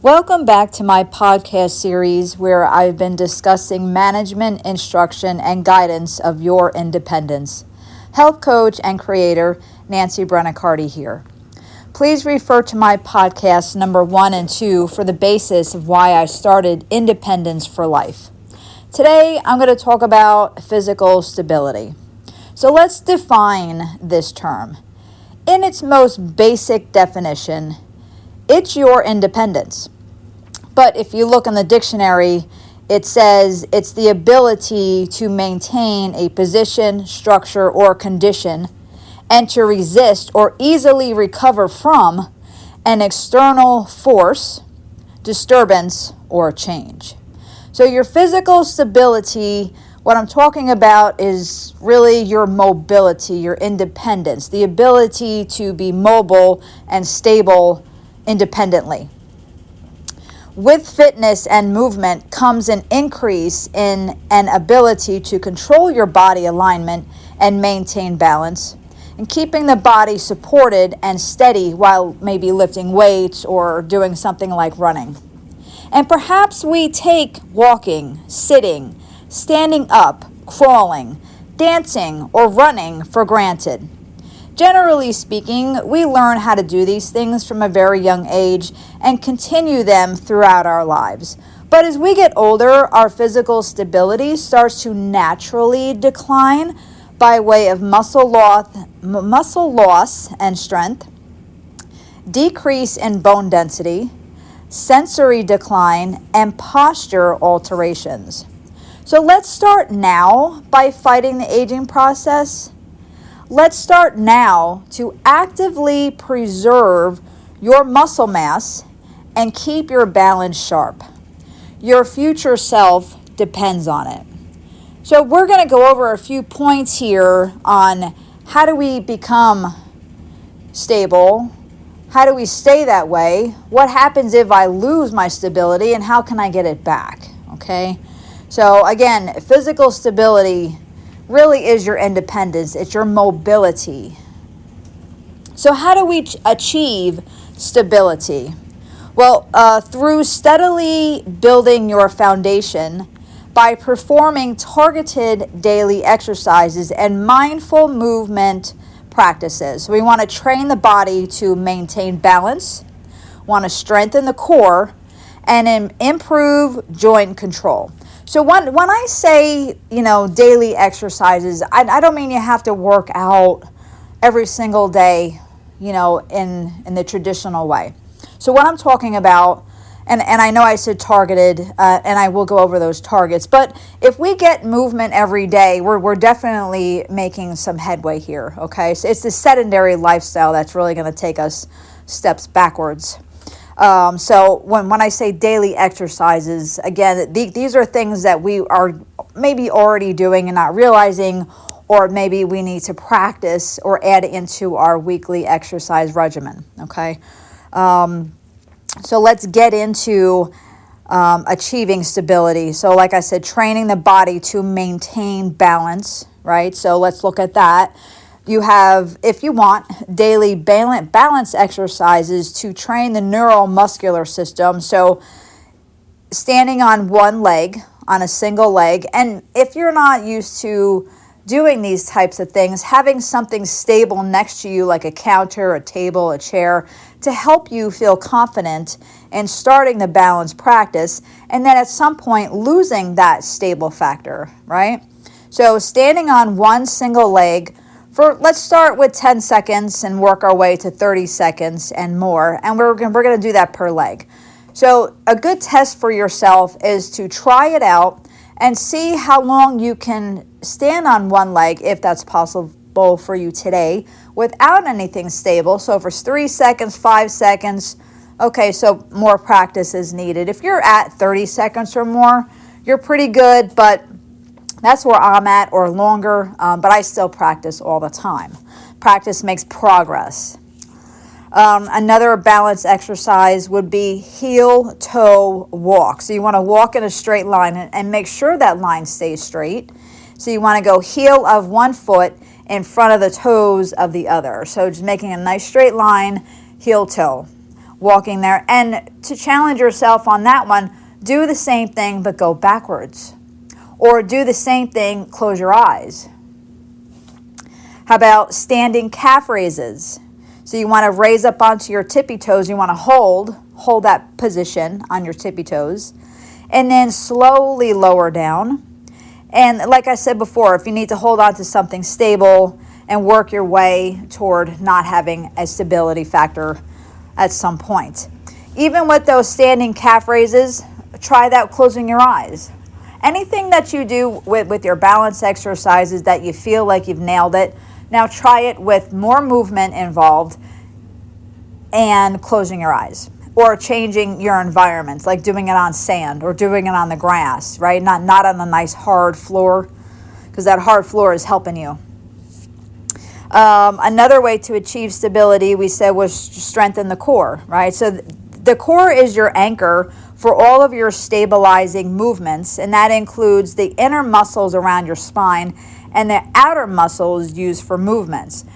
Welcome back to my podcast series where I've been discussing management, instruction, and guidance of your independence. Health coach and creator Nancy Brenicardi here. Please refer to my podcast number 1 and 2 for the basis of why I started Independence for Life. Today, I'm going to talk about physical stability. So let's define this term. In its most basic definition, it's your independence. But if you look in the dictionary, it says it's the ability to maintain a position, structure, or condition and to resist or easily recover from an external force, disturbance, or change. So your physical stability, what I'm talking about is really your mobility, your independence, the ability to be mobile and stable independently. With fitness and movement comes an increase in an ability to control your body alignment and maintain balance, and keeping the body supported and steady while maybe lifting weights or doing something like running. And perhaps we take walking, sitting, standing up, crawling, dancing, or running for granted. Generally speaking, we learn how to do these things from a very young age and continue them throughout our lives. But as we get older, our physical stability starts to naturally decline by way of muscle loss and strength, decrease in bone density, sensory decline, and posture alterations. So let's start now by fighting the aging process. Let's start now to actively preserve your muscle mass and keep your balance sharp. Your future self depends on it. So we're going to go over a few points here on how do we become stable, how do we stay that way, what happens if I lose my stability, and how can I get it back, okay? So again, physical stability really is your independence. It's your mobility. So how do we achieve stability? Well, through steadily building your foundation by performing targeted daily exercises and mindful movement practices. So we want to train the body to maintain balance, want to strengthen the core, and improve joint control. So when I say, daily exercises, I don't mean you have to work out every single day, in the traditional way. So what I'm talking about, and I know I said targeted, and I will go over those targets, but if we get movement every day, we're definitely making some headway here, okay? So it's the sedentary lifestyle that's really going to take us steps backwards. So when I say daily exercises, again, these are things that we are maybe already doing and not realizing, or maybe we need to practice or add into our weekly exercise regimen, okay? So let's get into achieving stability. So like I said, training the body to maintain balance, right? So let's look at that. You have, if you want, daily balance exercises to train the neuromuscular system. So standing on one leg, on a single leg. And if you're not used to doing these types of things, having something stable next to you like a counter, a table, a chair to help you feel confident in starting the balance practice. And then at some point losing that stable factor, right? So standing on one single leg, let's start with 10 seconds and work our way to 30 seconds and more. And we're going to do that per leg. So a good test for yourself is to try it out and see how long you can stand on one leg, if that's possible for you today, without anything stable. So if it's 3 seconds, 5 seconds, okay, so more practice is needed. If you're at 30 seconds or more, you're pretty good, but that's where I'm at, or longer, but I still practice all the time. Practice makes progress. Another balance exercise would be heel-toe walk. So you want to walk in a straight line and make sure that line stays straight. So you want to go heel of one foot in front of the toes of the other. So just making a nice straight line, heel-toe. walking there. And to challenge yourself on that one, do the same thing but go backwards. Or do the same thing, close your eyes. How about standing calf raises? So you want to raise up onto your tippy toes. You want to hold that position on your tippy toes. And then slowly lower down. And like I said before, if you need to hold on to something stable and work your way toward not having a stability factor at some point. Even with those standing calf raises, try that closing your eyes. Anything that you do with your balance exercises that you feel like you've nailed it, now try it with more movement involved and closing your eyes. Or changing your environments, like doing it on sand or doing it on the grass, right? Not on a nice hard floor, because that hard floor is helping you. Another way to achieve stability, we said, was strengthen the core, right? So the core is your anchor for all of your stabilizing movements, and that includes the inner muscles around your spine and the outer muscles used for movements.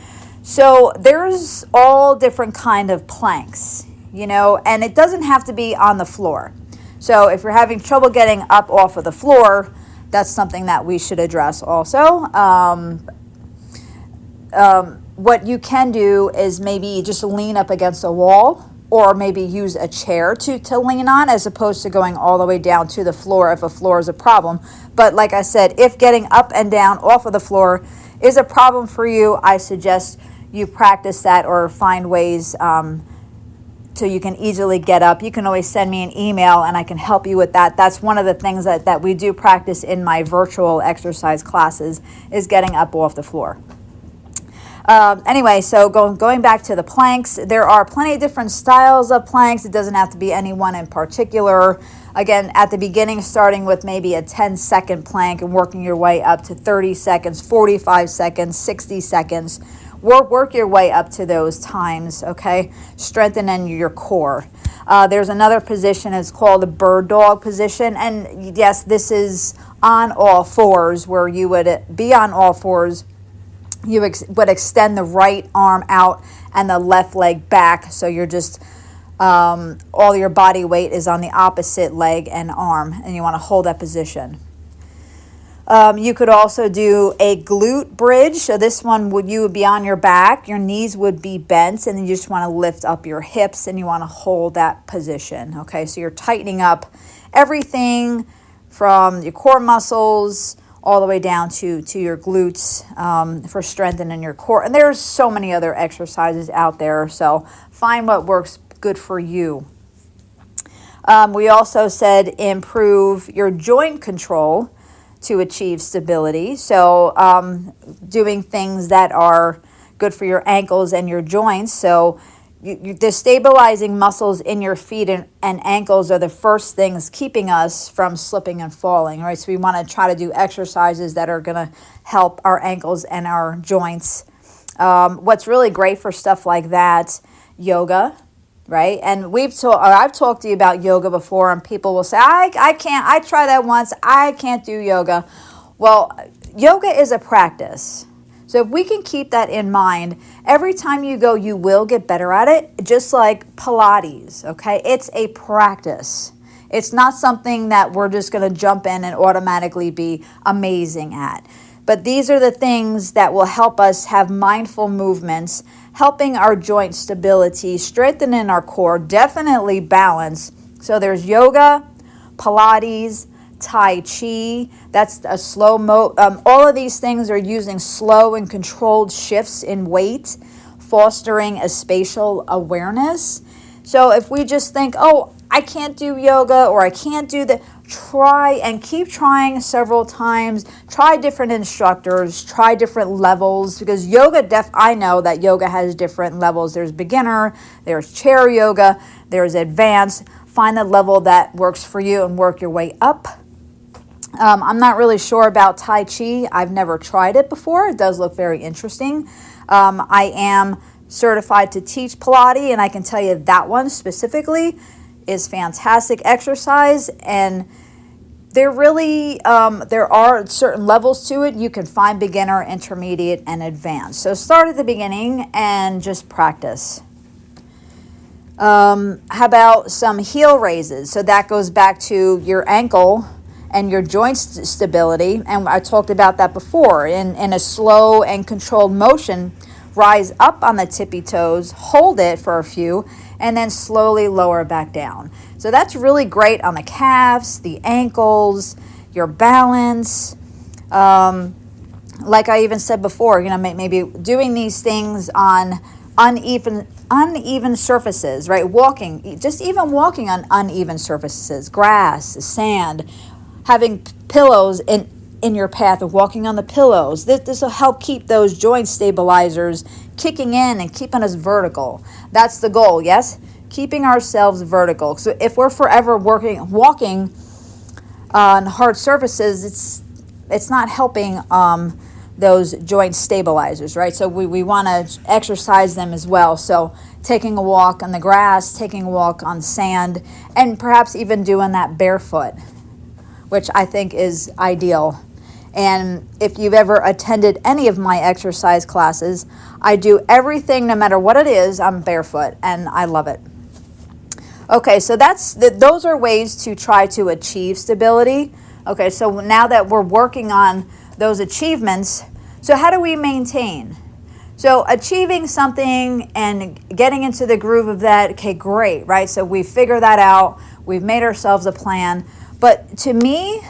So there's all different kind of planks, and it doesn't have to be on the floor. So if you're having trouble getting up off of the floor, that's something that we should address also. What you can do is maybe just lean up against a wall, or maybe use a chair to lean on, as opposed to going all the way down to the floor if a floor is a problem. But like I said, if getting up and down off of the floor is a problem for you, I suggest you practice that or find ways so you can easily get up. You can always send me an email and I can help you with that. That's one of the things that we do practice in my virtual exercise classes, is getting up off the floor. Anyway, so going back to the planks, there are plenty of different styles of planks. It doesn't have to be any one in particular. Again, at the beginning, starting with maybe a 10-second plank and working your way up to 30 seconds, 45 seconds, 60 seconds. Work your way up to those times, okay? Strengthening your core. There's another position, it's called the bird dog position. And yes, this is on all fours, where you would be on all fours. You would extend the right arm out and the left leg back. So you're just, all your body weight is on the opposite leg and arm. And you want to hold that position. You could also do a glute bridge. So this one, you would be on your back, your knees would be bent, and you just want to lift up your hips and you want to hold that position. Okay, so you're tightening up everything from your core muscles all the way down to your glutes for strengthening your core. And there's so many other exercises out there, so find what works good for you. We also said improve your joint control to achieve stability. So doing things that are good for your ankles and your joints. So the stabilizing muscles in your feet and ankles are the first things keeping us from slipping and falling, right? So we want to try to do exercises that are going to help our ankles and our joints. What's really great for stuff like that, yoga, right? And I've talked to you about yoga before, and people will say, I can't, I tried that once, I can't do yoga. Well, yoga is a practice. So if we can keep that in mind, every time you go, you will get better at it, just like Pilates, okay? It's a practice. It's not something that we're just going to jump in and automatically be amazing at. But these are the things that will help us have mindful movements, helping our joint stability, strengthening our core, definitely balance. So there's yoga, Pilates, Tai Chi. That's a slow all of these things are using slow and controlled shifts in weight, fostering a spatial awareness. So if we just think, oh, I can't do yoga or I can't do that, try and keep trying several times. Try different instructors, try different levels, because I know that yoga has different levels. There's beginner, there's chair yoga, there's advanced. Find the level that works for you and work your way up. I'm not really sure about Tai Chi. I've never tried it before. It does look very interesting. I am certified to teach Pilates, and I can tell you that one specifically is fantastic exercise, and there are certain levels to it. You can find beginner, intermediate, and advanced. So start at the beginning and just practice. How about some heel raises? So that goes back to your ankle and your joint stability. And I talked about that before. In a slow and controlled motion, rise up on the tippy toes, hold it for a few, and then slowly lower back down. So that's really great on the calves, the ankles, your balance. Like I even said before, maybe doing these things on uneven surfaces, right? Just even walking on uneven surfaces, grass, sand, having pillows in your path of walking on the pillows. This will help keep those joint stabilizers kicking in and keeping us vertical. That's the goal, yes? Keeping ourselves vertical. So if we're forever walking on hard surfaces, it's not helping those joint stabilizers, right? So we want to exercise them as well. So taking a walk on the grass, taking a walk on sand, and perhaps even doing that barefoot, which I think is ideal. And if you've ever attended any of my exercise classes, I do everything, no matter what it is, I'm barefoot, and I love it. Okay, so those are ways to try to achieve stability. Okay, so now that we're working on those achievements, so how do we maintain? So achieving something and getting into the groove of that, okay, great, right? So we figure that out, we've made ourselves a plan. But to me,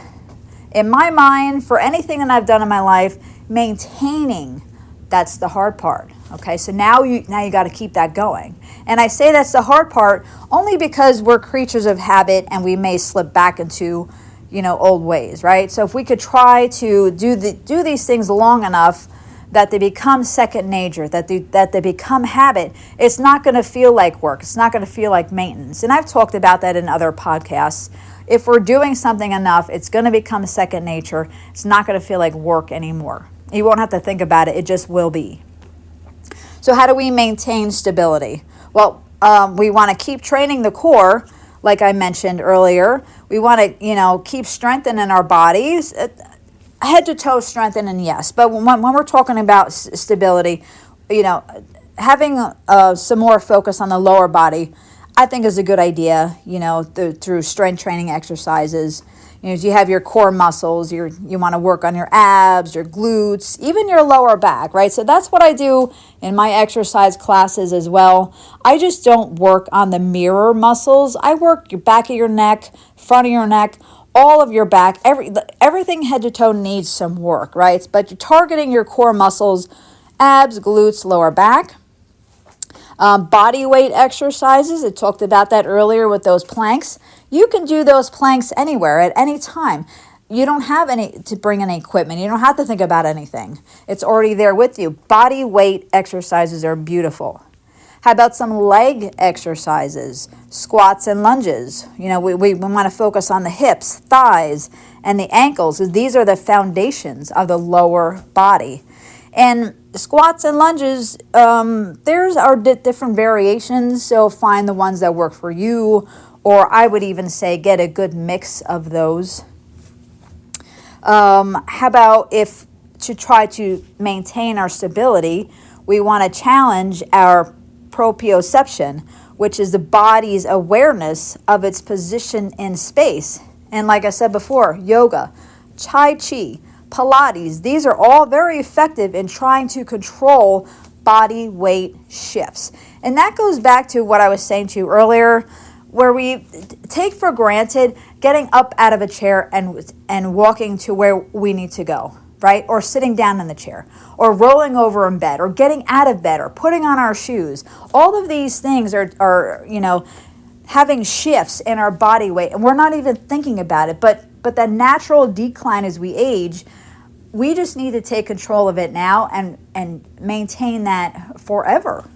in my mind, for anything that I've done in my life, maintaining, that's the hard part. Okay, so now you got to keep that going. And I say that's the hard part only because we're creatures of habit and we may slip back into, old ways, right? So if we could try to do these things long enough that they become second nature, that they become habit, it's not going to feel like work. It's not going to feel like maintenance. And I've talked about that in other podcasts. If we're doing something enough, it's going to become second nature. It's not going to feel like work anymore. You won't have to think about it. It just will be. So how do we maintain stability? Well, we want to keep training the core, like I mentioned earlier. We want to, keep strengthening our bodies. Head to toe strengthening, yes. But when we're talking about stability, having some more focus on the lower body, I think is a good idea, through strength training exercises. You have your core muscles, you want to work on your abs, your glutes, even your lower back, right? So that's what I do in my exercise classes as well. I just don't work on the mirror muscles. I work your back of your neck, front of your neck, all of your back. Everything head to toe needs some work, right? But you're targeting your core muscles, abs, glutes, lower back. Body weight exercises, I talked about that earlier with those planks. You can do those planks anywhere at any time. You don't have to bring any equipment. You don't have to think about anything. It's already there with you. Body weight exercises are beautiful. How about some leg exercises, squats and lunges? We want to focus on the hips, thighs, and the ankles. These are the foundations of the lower body. And squats and lunges, there's our different variations, so find the ones that work for you, or I would even say get a good mix of those. How about if to try to maintain our stability, we want to challenge our proprioception, which is the body's awareness of its position in space. And like I said before, yoga, Tai Chi, Pilates, these are all very effective in trying to control body weight shifts. And that goes back to what I was saying to you earlier, where we take for granted getting up out of a chair and walking to where we need to go, right? Or sitting down in the chair, or rolling over in bed, or getting out of bed, or putting on our shoes. All of these things are having shifts in our body weight, and we're not even thinking about it. But the natural decline as we age, we just need to take control of it now and maintain that forever.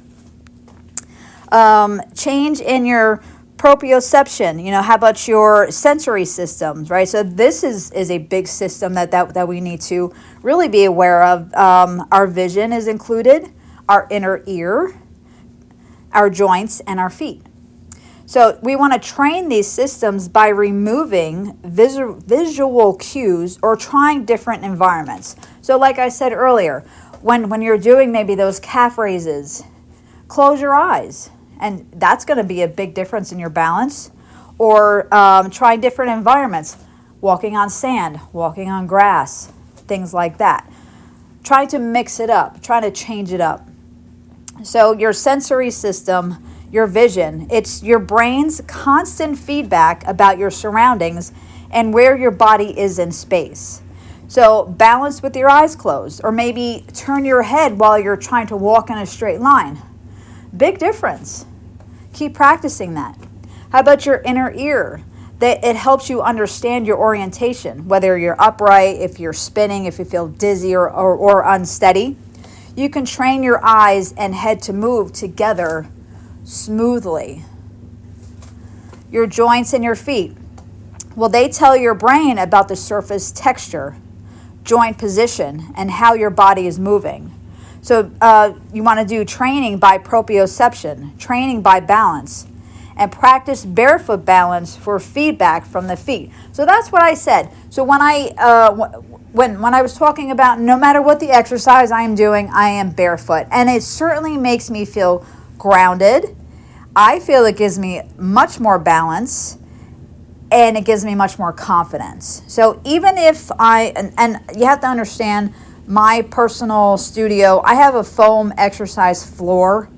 Change in your proprioception. How about your sensory systems, right? So this is a big system that we need to really be aware of. Our vision is included, our inner ear, our joints, and our feet. So we want to train these systems by removing visual cues or trying different environments. So like I said earlier, when you're doing maybe those calf raises, close your eyes and that's going to be a big difference in your balance. Or try different environments, walking on sand, walking on grass, things like that. Try to mix it up, try to change it up. So your sensory system, your vision, it's your brain's constant feedback about your surroundings and where your body is in space. So balance with your eyes closed, or maybe turn your head while you're trying to walk in a straight line. Big difference. Keep practicing that. How about your inner ear? That it helps you understand your orientation, whether you're upright, if you're spinning, if you feel dizzy or unsteady. You can train your eyes and head to move together smoothly. Your joints and your feet. Well, they tell your brain about the surface texture, joint position, and how your body is moving. So you want to do training by proprioception, training by balance, and practice barefoot balance for feedback from the feet. So that's what I said. So when I was talking about no matter what the exercise I am doing, I am barefoot. And it certainly makes me feel grounded. I feel it gives me much more balance, and it gives me much more confidence. So even if and you have to understand, my personal studio, I have a foam exercise floor.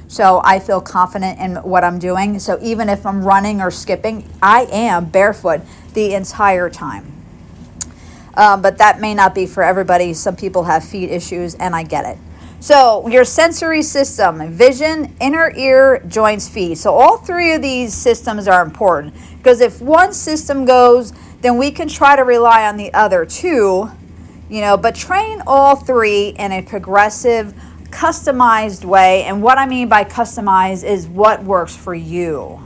So I feel confident in what I'm doing. So even if I'm running or skipping, I am barefoot the entire time. But that may not be for everybody. Some people have feet issues, and I get it. So your sensory system, vision, inner ear, joints, feet. So all three of these systems are important, because if one system goes, then we can try to rely on the other two, but train all three in a progressive, customized way. And what I mean by customized is what works for you.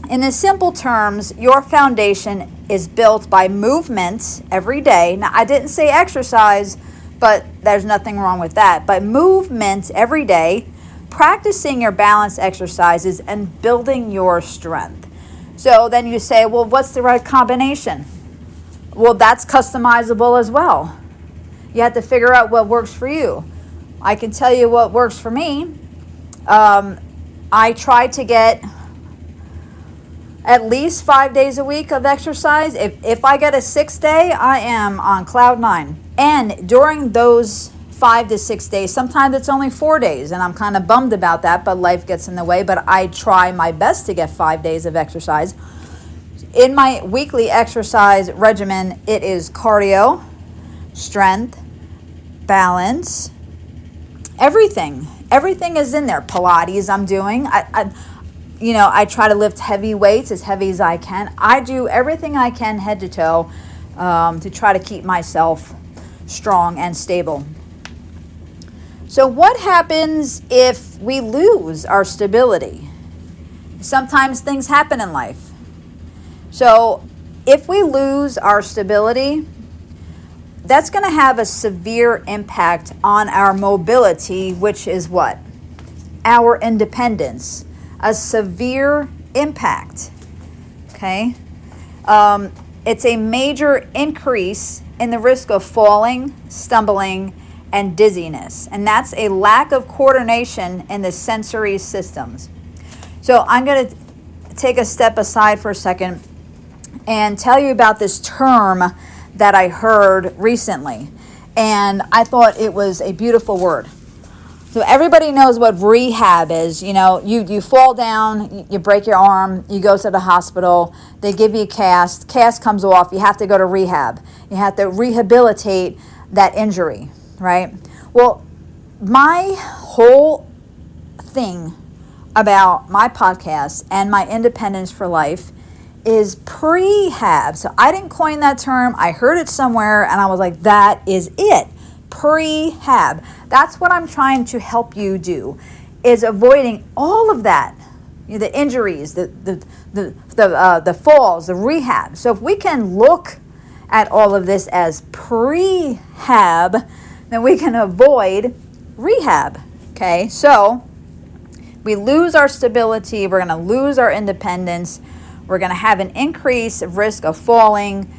In the simple terms, your foundation is built by movement every day. Now, I didn't say exercise, but there's nothing wrong with that. But movement every day, practicing your balance exercises, and building your strength. So then you say, well, what's the right combination? Well, that's customizable as well. You have to figure out what works for you. I can tell you what works for me. I try to get at least 5 days a week of exercise. If I get a 6th day, I am on cloud 9. And during those 5 to 6 days, sometimes it's only 4 days, and I'm kind of bummed about that, but life gets in the way. But I try my best to get 5 days of exercise. In my weekly exercise regimen, it is cardio, strength, balance, everything is in there. Pilates I'm doing. I try to lift heavy weights, as heavy as I can. I do everything I can head to toe to try to keep myself strong and stable. So what happens if we lose our stability? Sometimes things happen in life. So if we lose our stability, that's going to have a severe impact on our mobility, which is what? Our independence. A severe impact. Okay? It's a major increase in the risk of falling, stumbling, and dizziness. And that's a lack of coordination in the sensory systems. So I'm going to take a step aside for a second and tell you about this term that I heard recently. And I thought it was a beautiful word. So everybody knows what rehab is. You fall down, you break your arm, you go to the hospital, they give you a cast comes off, you have to go to rehab. You have to rehabilitate that injury, right? Well, my whole thing about my podcast and my Independence for Life is prehab. So I didn't coin that term. I heard it somewhere and I was like, that is it. Prehab. That's what I'm trying to help you do, is avoiding all of that, the injuries, the falls, the rehab. So if we can look at all of this as prehab, then we can avoid rehab. Okay, so we lose our stability, we're going to lose our independence, we're going to have an increase of risk of falling,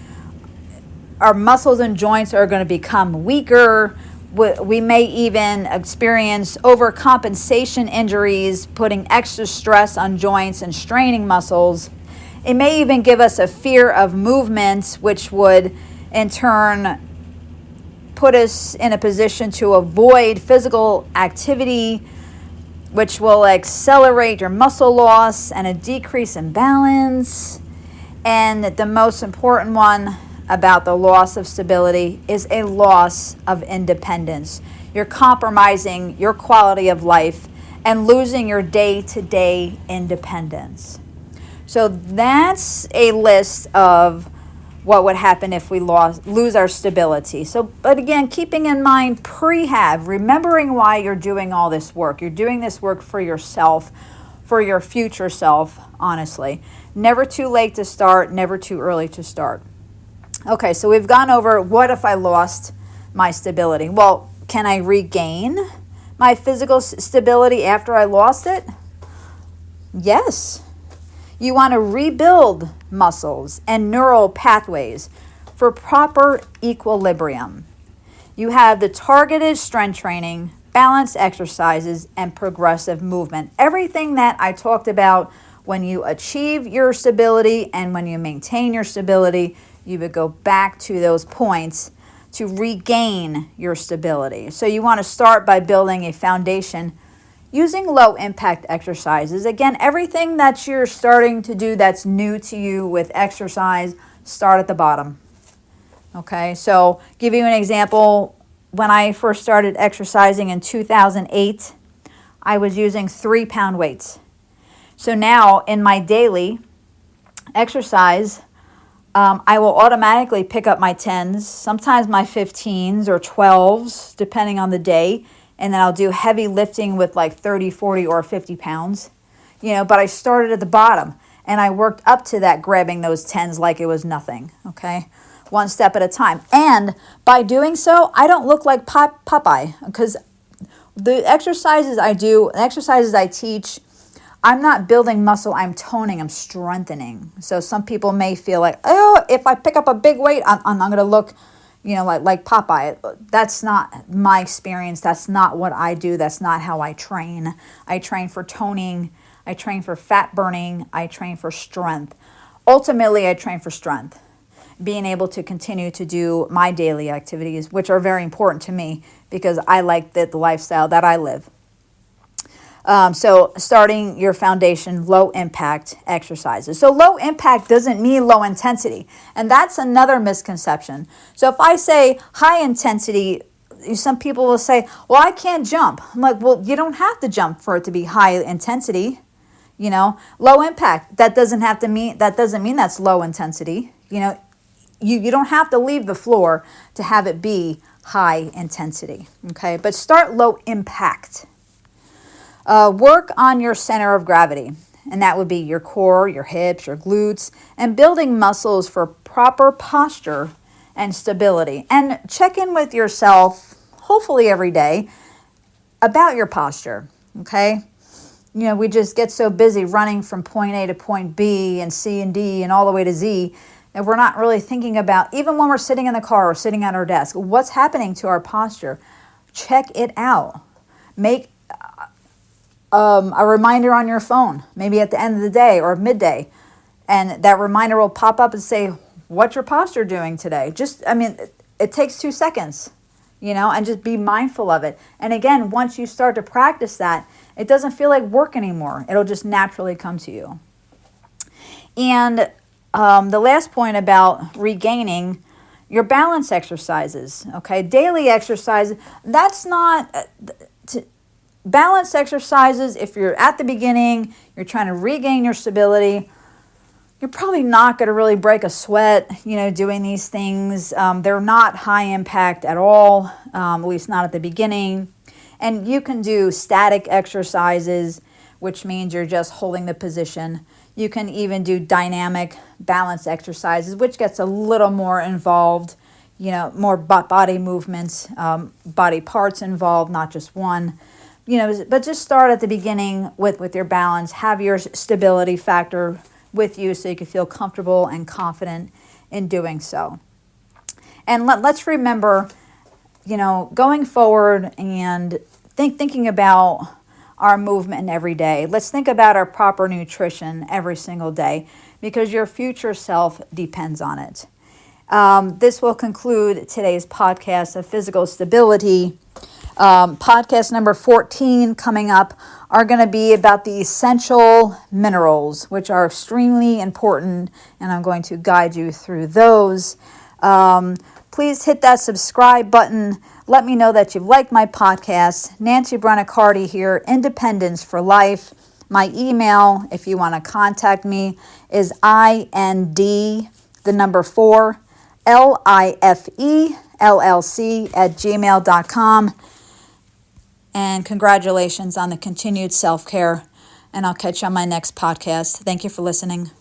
our muscles and joints are going to become weaker, We may even experience overcompensation injuries, putting extra stress on joints and straining muscles. It may even give us a fear of movements, which would in turn put us in a position to avoid physical activity, which will accelerate your muscle loss and a decrease in balance. And the most important one about the loss of stability is a loss of independence. You're compromising your quality of life and losing your day-to-day independence. So that's a list of what would happen if we lose our stability. So, but again, keeping in mind prehab, remembering why you're doing all this work. You're doing this work for yourself, for your future self, honestly. Never too late to start, never too early to start. Okay, so we've gone over what if I lost my stability. Well, can I regain my physical stability after I lost it? Yes. You want to rebuild muscles and neural pathways for proper equilibrium. You have the targeted strength training, balance exercises, and progressive movement. Everything that I talked about when you achieve your stability and when you maintain your stability, you would go back to those points to regain your stability. So you want to start by building a foundation using low impact exercises. Again, everything that you're starting to do that's new to you with exercise, start at the bottom. Okay, so give you an example. When I first started exercising in 2008, I was using 3-pound weights. So now in my daily exercise, I will automatically pick up my 10s, sometimes my 15s or 12s, depending on the day. And then I'll do heavy lifting with like 30, 40, or 50 pounds. But I started at the bottom and I worked up to that, grabbing those 10s like it was nothing, okay? One step at a time. And by doing so, I don't look like Popeye, because the exercises I do, the exercises I teach, I'm not building muscle, I'm toning, I'm strengthening. So some people may feel like, oh, if I pick up a big weight, I'm not going to look like Popeye. That's not my experience. That's not what I do. That's not how I train. I train for toning. I train for fat burning. I train for strength. Ultimately, I train for strength. Being able to continue to do my daily activities, which are very important to me because I like the lifestyle that I live. So starting your foundation, low impact exercises. So low impact doesn't mean low intensity. And that's another misconception. So if I say high intensity, some people will say, well, I can't jump. I'm like, well, you don't have to jump for it to be high intensity. Low impact, that doesn't mean that's low intensity. You don't have to leave the floor to have it be high intensity. Okay, but start low impact. Work on your center of gravity, and that would be your core, your hips, your glutes, and building muscles for proper posture and stability. And check in with yourself, hopefully every day, about your posture, okay? We just get so busy running from point A to point B and C and D and all the way to Z, and we're not really thinking about, even when we're sitting in the car or sitting at our desk, what's happening to our posture. Check it out. Make a reminder on your phone, maybe at the end of the day or midday, and that reminder will pop up and say, what's your posture doing today? It takes 2 seconds, and just be mindful of it. And again, once you start to practice that, it doesn't feel like work anymore. It'll just naturally come to you. And the last point about regaining your balance exercises, okay? Daily exercise, that's not... Balance exercises, if you're at the beginning, you're trying to regain your stability, you're probably not going to really break a sweat, doing these things. They're not high impact at all, at least not at the beginning. And you can do static exercises, which means you're just holding the position. You can even do dynamic balance exercises, which gets a little more involved, more body movements, body parts involved, not just one. But just start at the beginning with your balance. Have your stability factor with you so you can feel comfortable and confident in doing so. And let's remember, going forward and thinking about our movement every day. Let's think about our proper nutrition every single day because your future self depends on it. This will conclude today's podcast of physical stability. Podcast number 14 coming up are going to be about the essential minerals, which are extremely important, and I'm going to guide you through those. Please hit that subscribe button. Let me know that you've liked my podcast. Nancy Brunicardi here, Independence for Life. My email, if you want to contact me, is IND4LIFELLC@gmail.com. And congratulations on the continued self-care. And I'll catch you on my next podcast. Thank you for listening.